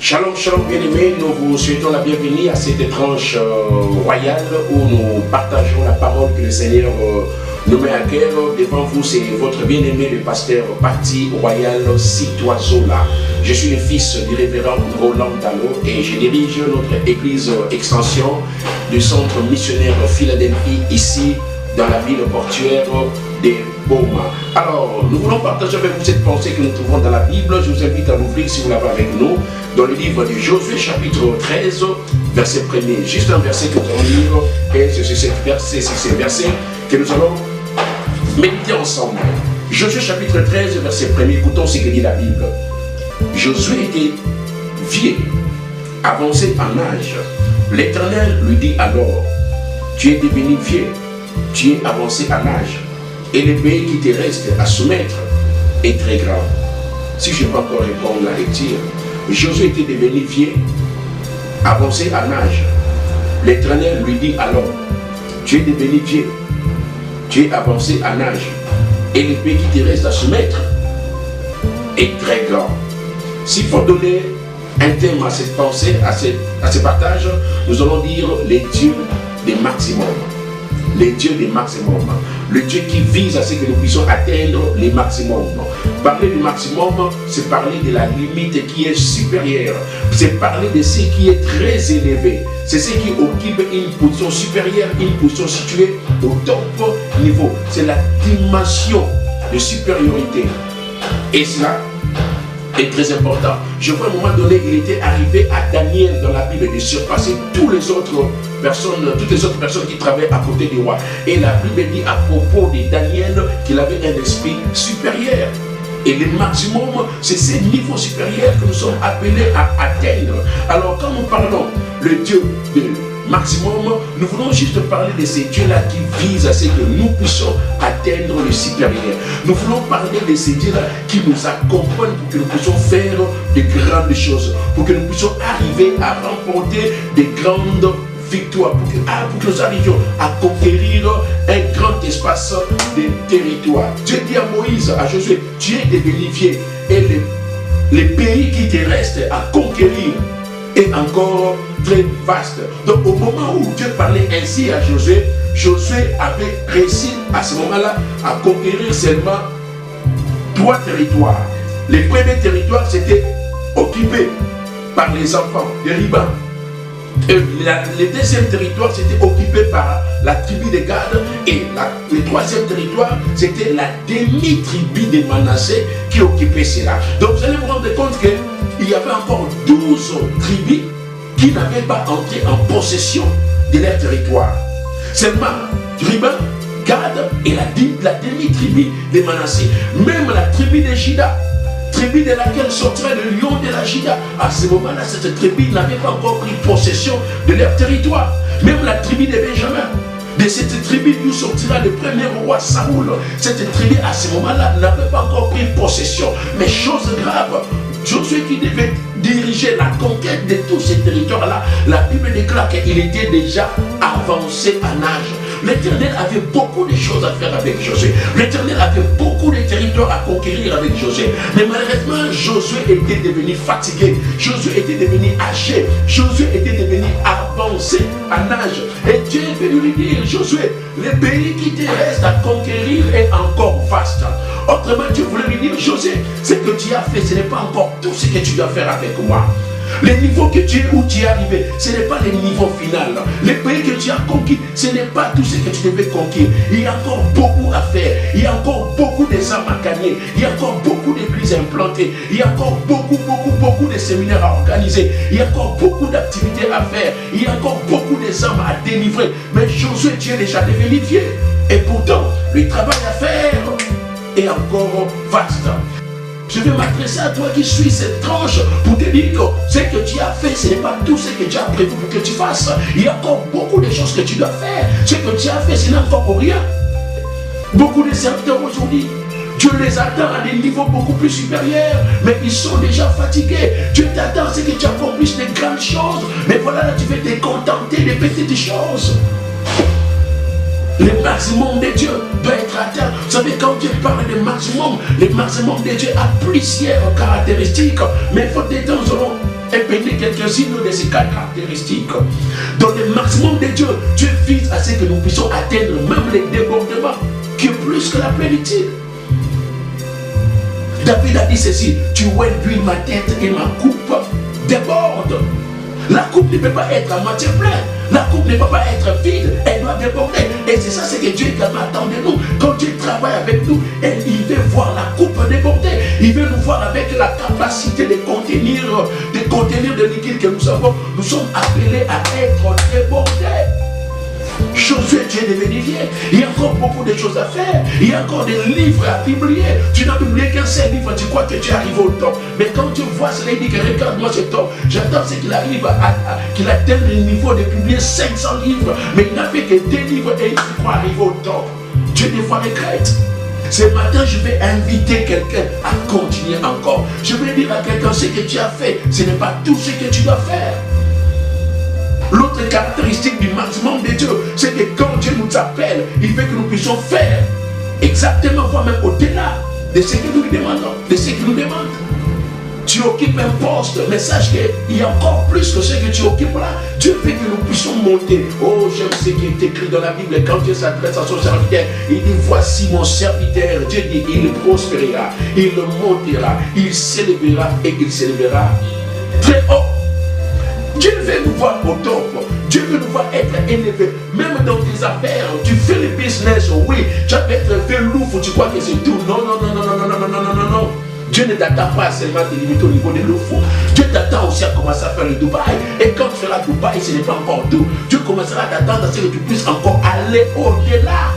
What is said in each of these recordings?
Shalom, shalom bien-aimés, nous vous souhaitons la bienvenue à cette tranche royale où nous partageons la parole que le Seigneur nous met à cœur. Devant vous, c'est votre bien-aimé, le pasteur Parti Royal Citoisola. Je suis le fils du révérend Roland Dallot et je dirige notre église extension du centre missionnaire Philadelphie, ici dans la ville portuaire des Baumes. Alors, nous voulons partager avec vous cette pensée que nous trouvons dans la Bible. Je vous invite à l'ouvrir si vous l'avez avec nous, dans le livre de Josué chapitre 13, verset 1er. Juste un verset que nous allons lire, et c'est ce verset que nous allons méditer ensemble. Josué chapitre 13, verset 1er. Écoutons ce que dit la Bible. Josué était vieux, avancé en âge. L'Éternel lui dit alors, tu es devenu vieux, tu es avancé en âge, et le pays qui te reste à soumettre est très grand. Si je peux encore répondre à la lecture, Josué était devenu vieux, avancé en âge. L'Éternel lui dit alors, tu es devenu vieux, tu es avancé en âge, et le pays qui te reste à soumettre est très grand. S'il faut donner un thème à cette pensée, à ce partage, nous allons dire les dieux des maximums. Les dieux des maximums. Le Dieu qui vise à ce que nous puissions atteindre les maximums. Parler du maximum, c'est parler de la limite qui est supérieure. C'est parler de ce qui est très élevé. C'est ce qui occupe une position supérieure, une position située au top niveau. C'est la dimension de supériorité. Et cela est très important. Je vois à un moment donné, il était arrivé à Daniel dans la Bible de surpasser toutes les autres personnes qui travaillaient à côté du roi. Et la Bible dit à propos de Daniel qu'il avait un esprit supérieur. Et le maximum, c'est ce niveau supérieur que nous sommes appelés à atteindre. Alors quand nous parlons le Dieu de maximum, nous voulons juste parler de ces dieux-là qui visent à ce que nous puissions atteindre le supérieur. Nous voulons parler de ces dieux-là qui nous accompagnent pour que nous puissions faire de grandes choses, pour que nous puissions arriver à remporter de grandes victoires, pour que nous arrivions à conquérir un grand espace de territoire. Dieu dit à Moïse, à Josué, tu es devenu vieux et les pays qui te restent à conquérir est encore très vaste. Donc au moment où Dieu parlait ainsi à Josué, Josué avait réussi à ce moment-là à conquérir seulement 3 territoires. Les premiers territoires c'était occupé par les enfants des Ribans. Et le deuxième territoire c'était occupé par la tribu de Gad, et le troisième territoire c'était la demi-tribu de Manassé qui occupait cela. Donc vous allez vous rendre compte qu'il y avait encore 12 tribus qui n'avaient pas entré en possession de leur territoire. Seulement Ruben, Gad et la demi-tribu de Manassé. Même la tribu de Juda, tribu de laquelle sortirait le lion de la Juda, à ce moment-là, cette tribu n'avait pas encore pris possession de leur territoire. Même la tribu de Benjamin, de cette tribu d'où sortira le premier roi Saoul, cette tribu à ce moment-là n'avait pas encore pris possession. Mais chose grave, Josué qui devait diriger la conquête de tous ces territoires-là, la Bible déclare qu'il était déjà avancé en âge. L'Éternel avait beaucoup de choses à faire avec Josué. L'Éternel avait beaucoup de territoires à conquérir avec Josué. Mais malheureusement, Josué était devenu fatigué. Josué était devenu âgé. Josué était devenu avancé en âge. Et Dieu est venu lui dire, Josué, le pays qui te reste à conquérir est encore vaste. Autrement, Dieu voulait lui dire, Josué, ce que tu as fait, ce n'est pas encore tout ce que tu dois faire avec moi. Le niveau que tu es, où tu es arrivé, ce n'est pas le niveau final. Le pays que tu as conquis, ce n'est pas tout ce que tu devais conquérir. Il y a encore beaucoup à faire. Il y a encore beaucoup de âmes à gagner. Il y a encore beaucoup d'églises à implanter. Il y a encore beaucoup de séminaires à organiser. Il y a encore beaucoup d'activités à faire. Il y a encore beaucoup d'âmes à délivrer. Mais Josué, tu es déjà devenu vieux. Et pourtant, le travail à faire est encore vaste. Je vais m'adresser à toi qui suis cette tranche pour te dire que ce que tu as fait, ce n'est pas tout ce que tu as prévu pour que tu fasses. Il y a encore beaucoup de choses que tu dois faire. Ce que tu as fait, ce n'est encore pour rien. Beaucoup de serviteurs aujourd'hui, Dieu les attend à des niveaux beaucoup plus supérieurs, mais ils sont déjà fatigués. Dieu t'attend à ce que tu accomplisses de grandes choses, mais voilà, là, tu veux te contenter des petites choses. Le maximum de Dieu doit être atteint. Vous savez, quand Dieu parle de maximum, le maximum de Dieu a plusieurs caractéristiques. Mais il faut des temps, nous allons un peu quelques-unes de ces caractéristiques. Dans le maximum de Dieu, Dieu vise à ce que nous puissions atteindre même les débordements, qui est plus que la plénitude. David a dit ceci, tu réduis ma tête et ma coupe déborde. La coupe ne peut pas être à moitié pleine. La coupe ne peut pas être vide. Elle doit déborder. Et c'est ça ce que Dieu également attend de nous. Quand Dieu travaille avec nous, il veut voir la coupe déborder. Il veut nous voir avec la capacité de contenir le liquide que nous avons. Nous sommes appelés à être débordés. Josué, tu es devenu vieux. Il y a encore beaucoup de choses à faire. Il y a encore des livres à publier. Tu n'as publié qu'un seul livre, tu crois que tu arrives au top. Mais quand tu vois cela, il dit que regarde-moi cet homme. J'attends ce qu'il arrive qu'il atteigne le niveau de publier 500 livres. Mais il n'a fait que 2 livres et il croit arriver au top. Dieu des fois regrette. Ce matin, je vais inviter quelqu'un à continuer encore. Je vais dire à quelqu'un ce que tu as fait. Ce n'est pas tout ce que tu dois faire. L'autre caractéristique du maximum de Dieu, c'est que quand Dieu nous appelle, il veut que nous puissions faire exactement, voire même au-delà de ce que nous lui demandons, de ce qu'il nous demande. Tu occupes un poste, mais sache qu'il y a encore plus que ce que tu occupes là. Dieu veut que nous puissions monter. Oh, j'aime ce qui est écrit dans la Bible. Quand Dieu s'adresse à son serviteur, il dit, voici mon serviteur. Dieu dit, il prospérera, il montera, il s'élèvera et il s'élèvera très haut. Dieu veut nous voir au top. Dieu veut nous voir être élevé. Même dans tes affaires, tu fais le business, oui. Tu vas être velouf, tu crois que c'est tout. Non, non, non, non, non, non, non, non, non, non, non. Dieu ne t'attend pas seulement à te limiter au niveau de l'eau. Dieu t'attend aussi à commencer à faire le Dubaï. Et quand tu feras Dubaï, ce n'est pas encore tout. Dieu commencera à t'attendre à ce que tu puisses encore aller au-delà.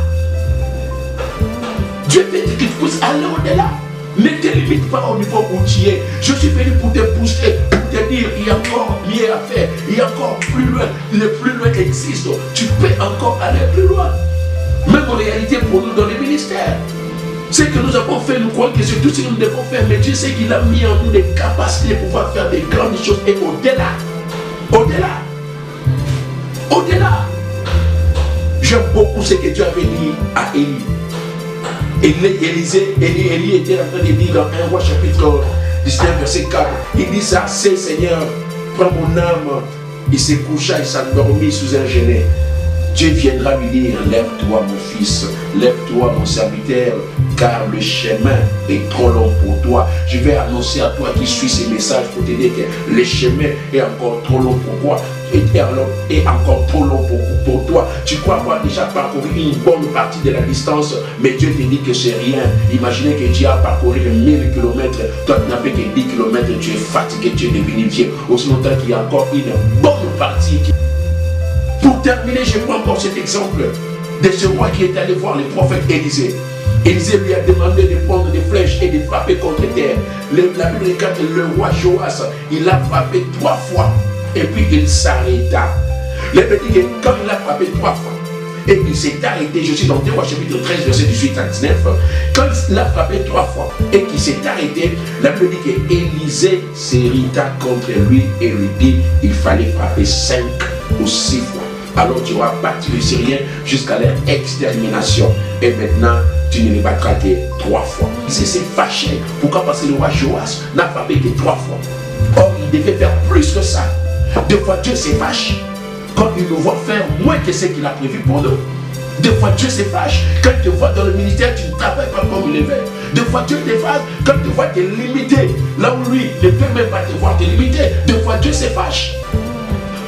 Dieu veut que tu puisses aller au-delà. Ne te limite pas au niveau où tu es. Je suis venu pour te pousser, pour te dire il y a encore mieux à faire, il y a encore plus loin. Le plus loin existe. Tu peux encore aller plus loin. Même en réalité pour nous dans les ministères. Ce que nous avons fait, nous croyons que c'est tout ce que nous devons faire. Mais Dieu sait qu'il a mis en nous des capacités pour pouvoir faire des grandes choses et au-delà. Au-delà. Au-delà. J'aime beaucoup ce que Dieu avait dit à Élie. Élie était en train de dire dans 1 Roi chapitre 19 verset 4, il dit ça, c'est Seigneur, prends mon âme. Il se coucha et s'endormit sous un genêt. Dieu viendra lui dire, lève-toi mon fils, lève-toi mon serviteur, car le chemin est trop long pour toi. Je vais annoncer à toi qui suis ces messages pour te dire que le chemin est encore trop long pour toi. Et encore trop long pour toi. Tu crois avoir déjà parcouru une bonne partie de la distance, mais Dieu te dit que c'est rien. Imaginez que tu as parcouru 1000 km, toi tu n'as fait que 10 km, tu es fatigué, tu es devenu vieux. Aussi longtemps qu'il y a encore une bonne partie. Pour terminer, je prends encore cet exemple de ce roi qui est allé voir le prophète Élisée. Élisée lui a demandé de prendre des flèches et de frapper contre terre. La Bible regarde le roi Joas, il a frappé 3 fois. Et puis il s'arrêta. Le petit, quand il a frappé 3 fois, et il s'est arrêté, je suis dans 2 Rois chapitre 13, verset 18 à 19, quand il a frappé 3 fois et qu'il s'est arrêté, la Bible dit qu'Élisée s'irrita contre lui et lui dit, il fallait frapper 5 ou 6 fois. Alors tu auras battu les Syriens jusqu'à leur extermination. Et maintenant, tu ne les battras que 3 fois. Il s'est fâché. Pourquoi? Parce que le roi Joas n'a frappé que 3 fois. Or, il devait faire plus que ça. Des fois, Dieu se fâche quand il nous voit faire moins que ce qu'il a prévu pour nous. Des fois, Dieu se fâche quand il te voit dans le ministère, tu ne travailles pas comme il le veut. Des fois, Dieu te fâche quand il te voit te limiter. Là où lui ne peut même pas te voir te limiter. Des fois, Dieu se fâche.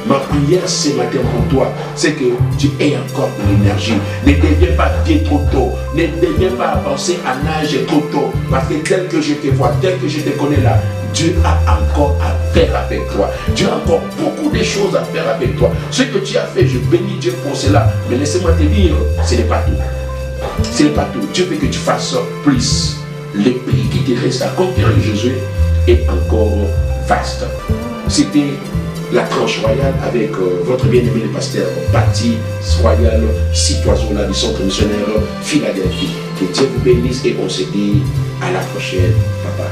Ma prière ce matin pour toi, c'est que tu aies encore de l'énergie. Ne deviens pas vieux trop tôt. Ne deviens pas avancer en âge trop tôt. Parce que tel que je te vois, tel que je te connais là, Dieu a encore à faire avec toi. Dieu a encore beaucoup de choses à faire avec toi. Ce que tu as fait, je bénis Dieu pour cela. Mais laissez-moi te dire, ce n'est pas tout. Ce n'est pas tout. Dieu veut que tu fasses plus. Le pays qui te reste à conquérir Jésus est encore vaste. C'était la tranche royale avec votre bien-aimé le pasteur Bati Royal Citoisola du centre missionnaire Philadelphie. Que Dieu vous bénisse et on se dit à la prochaine. Papa.